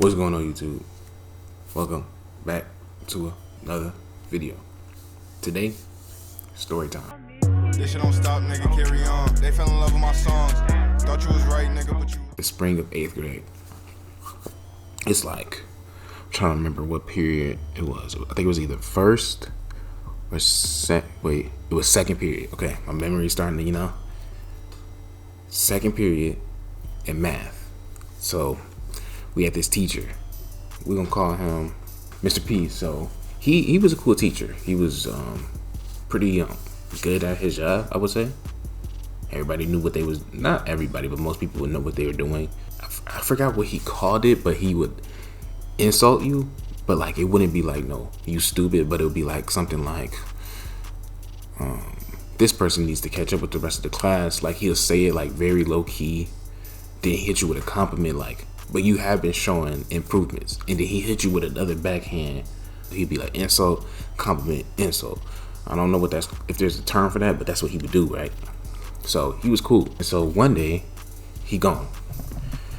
What's going on, YouTube? Welcome back to another video. Today, story time. This shit don't stop, nigga, carry on. They fell in love with my songs. Thought you was right, nigga, but you... The spring of 8th grade. It's like, I'm trying to remember what period it was. I think it was either first or it was second period. Okay, my memory's starting to, Second period in math. So, we had this teacher. We're gonna call him Mr. P. So he was a cool teacher. He was pretty good at his job, I would say. Everybody knew what they was, not everybody, but most people would know what they were doing. I forgot what he called it, but he would insult you, but like it wouldn't be like, no, you stupid, but it would be like something like, this person needs to catch up with the rest of the class. Like he'll say it like very low key, then hit you with a compliment like, but you have been showing improvements. And then he hit you with another backhand. He'd be like insult, compliment, insult. I don't know what that's, if there's a term for that, but that's what he would do, right? So he was cool. And so one day, he gone.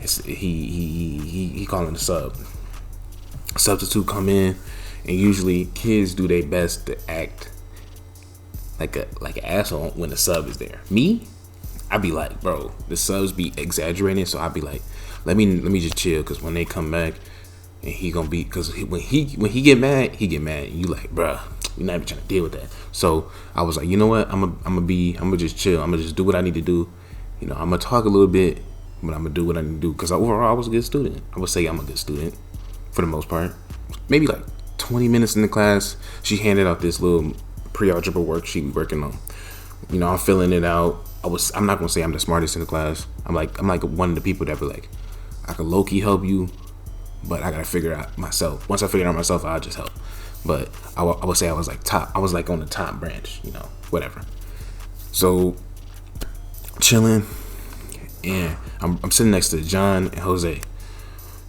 He calling the sub. Substitute come in, and usually kids do their best to act like an asshole when the sub is there. Me, I'd be like, bro, the subs be exaggerating, so I'd be like, let me just chill, because when they come back, and he gonna be, because when he get mad, and you like, bruh, you're not even trying to deal with that. So I was like, you know what, I'm gonna just chill, I'm gonna just do what I need to do. I'm gonna talk a little bit, but I'm gonna do what I need to do, because overall I was a good student. I would say I'm a good student for the most part. Maybe like 20 minutes in the class, she handed out this little pre-algebra worksheet we working on. I'm filling it out. I'm not gonna say I'm the smartest in the class. I'm like one of the people that be like, I can low-key help you, but I gotta figure it out myself. Once I figure it out myself, I'll just help. But I would say I was like top. I was like on the top branch, whatever. So chilling, and I'm sitting next to John and Jose.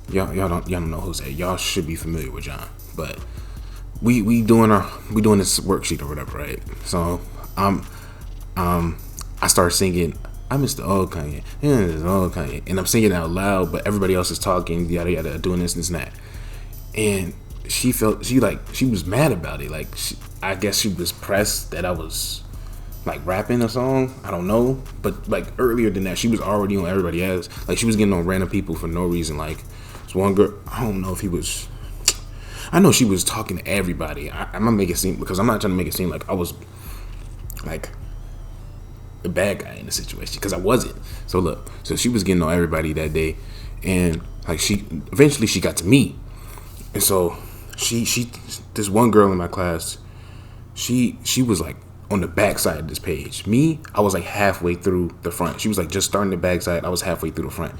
Y'all don't know Jose. Y'all should be familiar with John, but we doing this worksheet or whatever, right? So I started singing, I miss the old Kanye, and I'm singing out loud, but everybody else is talking, yada yada, doing this and that. And she was mad about it. Like I guess she was pressed that I was like rapping a song. I don't know, but like earlier than that, she was already on everybody else. Like she was getting on random people for no reason. Like this one girl, I don't know if he was. I know she was talking to everybody. I'm gonna make it seem, because I'm not trying to make it seem like I was like the bad guy in the situation, because I wasn't. So look, so she was getting on everybody that day, and like she eventually got to me, and so she this one girl in my class, she was like on the back side of this page. Me, I was like halfway through the front. She was like just starting the back side. I was halfway through the front.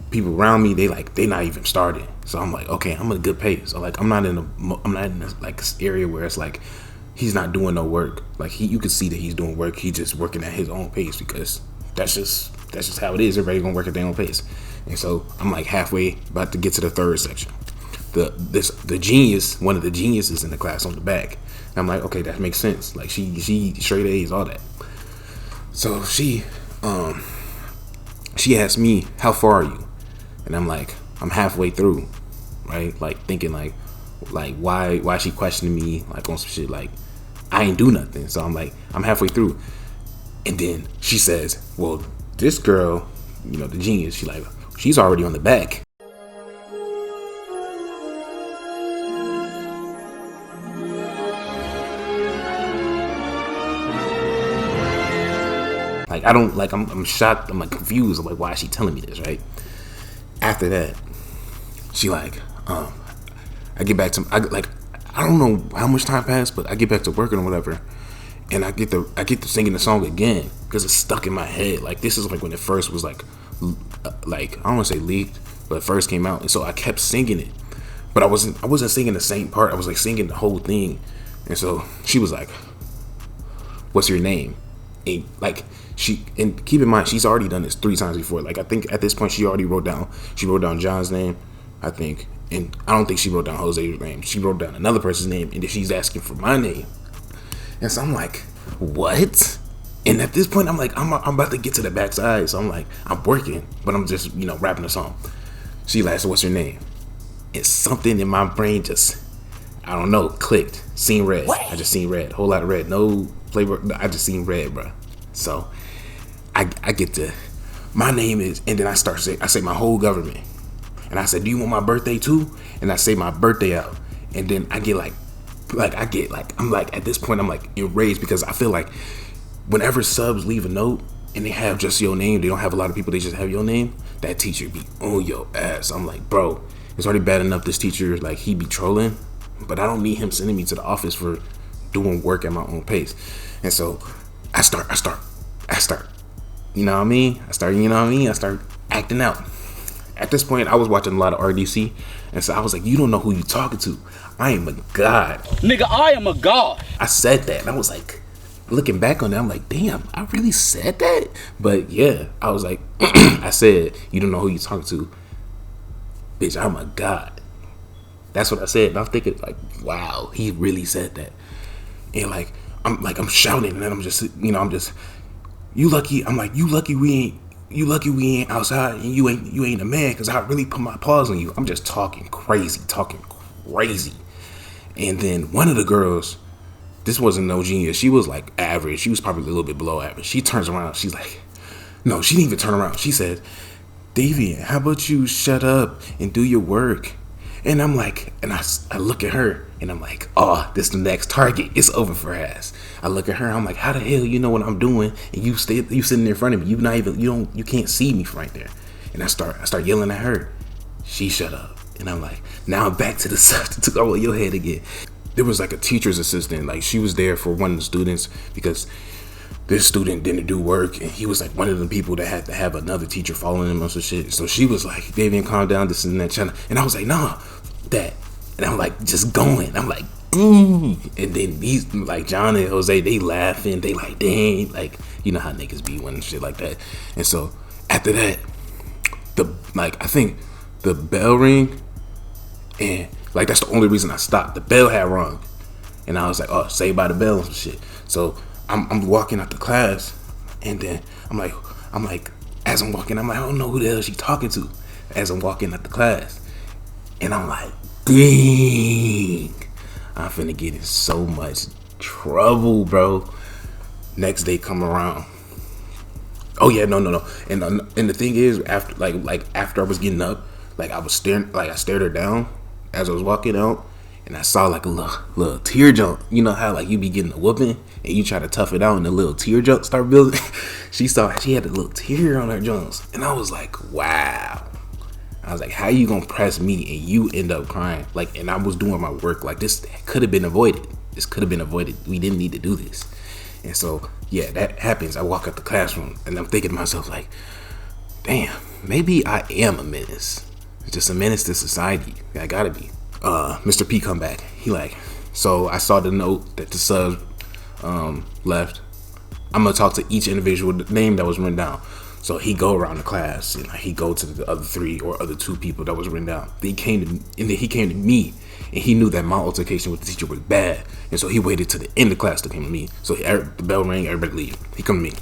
People around me, they not even started. So I'm like, okay, I'm at a good pace. So like I'm not in a like area where it's like he's not doing no work. Like you could see that he's doing work. He's just working at his own pace, because that's just how it is. Everybody's gonna work at their own pace. And so I'm like halfway, about to get to the third section. The genius, one of the geniuses in the class on the back. And I'm like, okay, that makes sense. Like she straight A's, all that. So she asked me, how far are you? And I'm like, I'm halfway through, right? Like thinking like why she questioning me like on some shit, like I ain't do nothing. So I'm like, I'm halfway through. And then she says, well, this girl, the genius, she's already on the back. Like I'm shocked, I'm like confused. I'm like, why is she telling me this, right? After that, she I get back to, I don't know how much time passed, but I get back to working or whatever, and I get to singing the song again, because it's stuck in my head. Like this is like when it first was like I don't want to say leaked, but it first came out, and so I kept singing it, but I wasn't singing the same part. I was like singing the whole thing, and so she was like, "What's your name?" And keep in mind, she's already done this 3 times before. Like I think at this point she wrote down John's name, I think, and I don't think she wrote down Jose's name. She wrote down another person's name, and then she's asking for my name. And so I'm like, what? And at this point, I'm like, I'm about to get to the backside. So I'm like, I'm working, but I'm just, rapping a song. She asked, what's her name? and something in my brain just, I don't know, clicked. Seen red. I just seen red. Whole lot of red. No flavor. I just seen red, bro. So I get to, my name is, and then I say my whole government. And I said, do you want my birthday too? And I say my birthday out. And then I get I'm like, at this point, I'm like enraged because I feel like whenever subs leave a note and they have just your name, they don't have a lot of people, they just have your name, that teacher be on your ass. I'm like, bro, it's already bad enough this teacher, like, he be trolling, but I don't need him sending me to the office for doing work at my own pace. And so I start, you know what I mean? I start acting out. At this point, I was watching a lot of RDC, and so I was like, you don't know who you talking to. I am a god. Nigga, I am a god. I said that, and I was like, looking back on that, I'm like, damn, I really said that? But yeah, I was like, I said, you don't know who you talking to. Bitch, I'm a god. That's what I said, and I'm thinking, like, wow, he really said that. And I'm shouting, and then I'm just, you lucky. I'm like, you lucky we ain't outside, and you ain't a man, because I really put my paws on you. I'm just talking crazy. And then one of the girls, this wasn't no genius, she was like average, she was probably a little bit below average. She turns around, she's like, no, she didn't even turn around. She said, Davian, how about you shut up and do your work? And I'm like, and I look at her, and I'm like, oh, this the next target. It's over for her ass. I look at her, I'm like, how the hell you know what I'm doing, and you sitting there in front of me, you can't see me from right there. And I start yelling at her. She shut up, and I'm like, now I'm back to the stuff that took over your head again. There was like a teacher's assistant, like she was there for one of the students because this student didn't do work, and he was like one of the people that had to have another teacher following him or some shit. So she was like, Davian, calm down, this and that channel. And I was like, nah, that. And I'm like, just going. I'm like, and then these, like John and Jose, they laughing. They like, dang, like, you know how niggas be when shit like that. And so after that, I think the bell ring, and like that's the only reason I stopped. The bell had rung, and I was like, oh, Saved by the Bell and some shit. So I'm walking out the class, and then I'm like, as I'm walking, I'm like, I don't know who the hell she talking to. As I'm walking out the class, and I'm like, dang, I'm finna get in so much trouble, bro. Next day come around. Oh yeah, no. And the thing is, after after I was getting up, like I stared her down as I was walking out, and I saw like a little tear jump. You know how like you be getting a whooping and you try to tough it out, and the little tear jump start building. She had a little tear on her jumps, and I was like, wow. I was like, how you gonna press me and you end up crying? Like, and I was doing my work. Like, this could have been avoided. We didn't need to do this. And so, yeah, that happens. I walk out the classroom, and I'm thinking to myself, like, damn, maybe I am a menace. Just a menace to society. I gotta be. Mr. P come back. He like, so I saw the note that the sub left. I'm gonna talk to each individual name that was written down. So he go around the class, and like he go to the other three or other two people that was written down. Then he came to me, and he knew that my altercation with the teacher was bad, and so he waited to the end of class to come to me. So the bell rang, everybody leave. He come to me.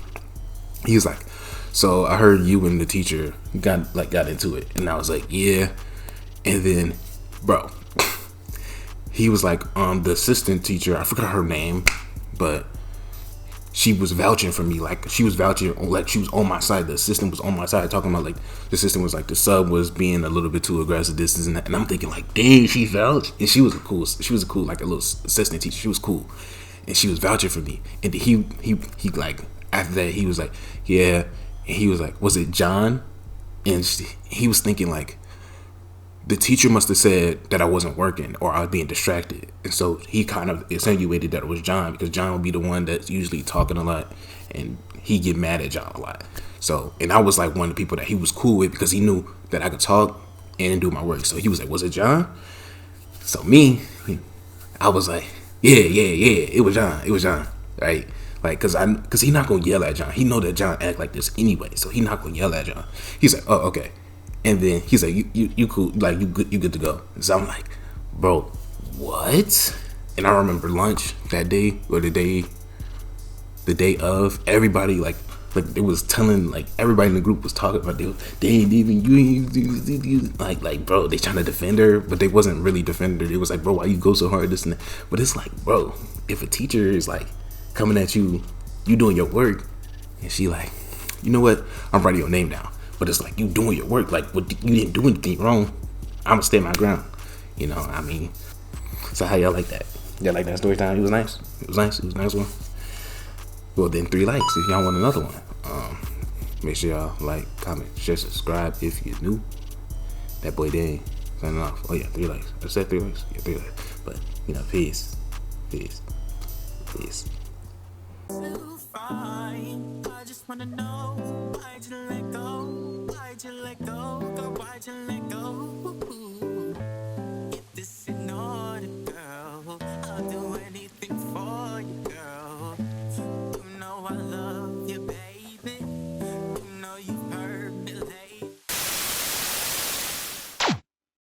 He was like, so I heard you and the teacher got into it, and I was like, yeah. And then, bro, he was like, the assistant teacher, I forgot her name, but she was vouching for me, like she was on my side. The assistant was on my side, talking about like the assistant was like the sub was being a little bit too aggressive, this and that. And I'm thinking like, dang, she vouched, and she was a cool like a little assistant teacher. She was cool, and she was vouching for me. And he like after that he was like, yeah, and he was like, was it John? And he was thinking like, the teacher must have said that I wasn't working or I was being distracted. And so he kind of insinuated that it was John, because John would be the one that's usually talking a lot, and he get mad at John a lot. So, and I was like one of the people that he was cool with because he knew that I could talk and do my work. So he was like, was it John? So I was like, yeah, it was John, right? Like, cause he not gonna yell at John. He know that John act like this anyway, so he not gonna yell at John. He's like, oh, okay. And then he's like, you cool, like you good to go. And so I'm like, bro, what? And I remember lunch that day, or the day of, everybody like like they was telling, like everybody in the group was talking about they ain't even you like bro, they trying to defend her, but they wasn't really defending her. It was like, bro, why you go so hard, this and that. But it's like, bro, if a teacher is like coming at you, you doing your work, and she like, you know what, I'm writing your name down, but it's like you doing your work, like what, you didn't do anything wrong, I'm gonna stay my ground, you know. I mean, so how y'all like that? Y'all like that story time? It was nice. It was nice. It was a nice one. Well, then 3 likes if y'all want another one. Make sure y'all like, comment, share, subscribe if you're new. That boy Dane signing off. Oh yeah, 3 likes. I said 3 likes. Yeah, 3 likes. But you know, peace, peace, peace. I just wanna know why'd you let go? Why'd you let go? Why'd you let go?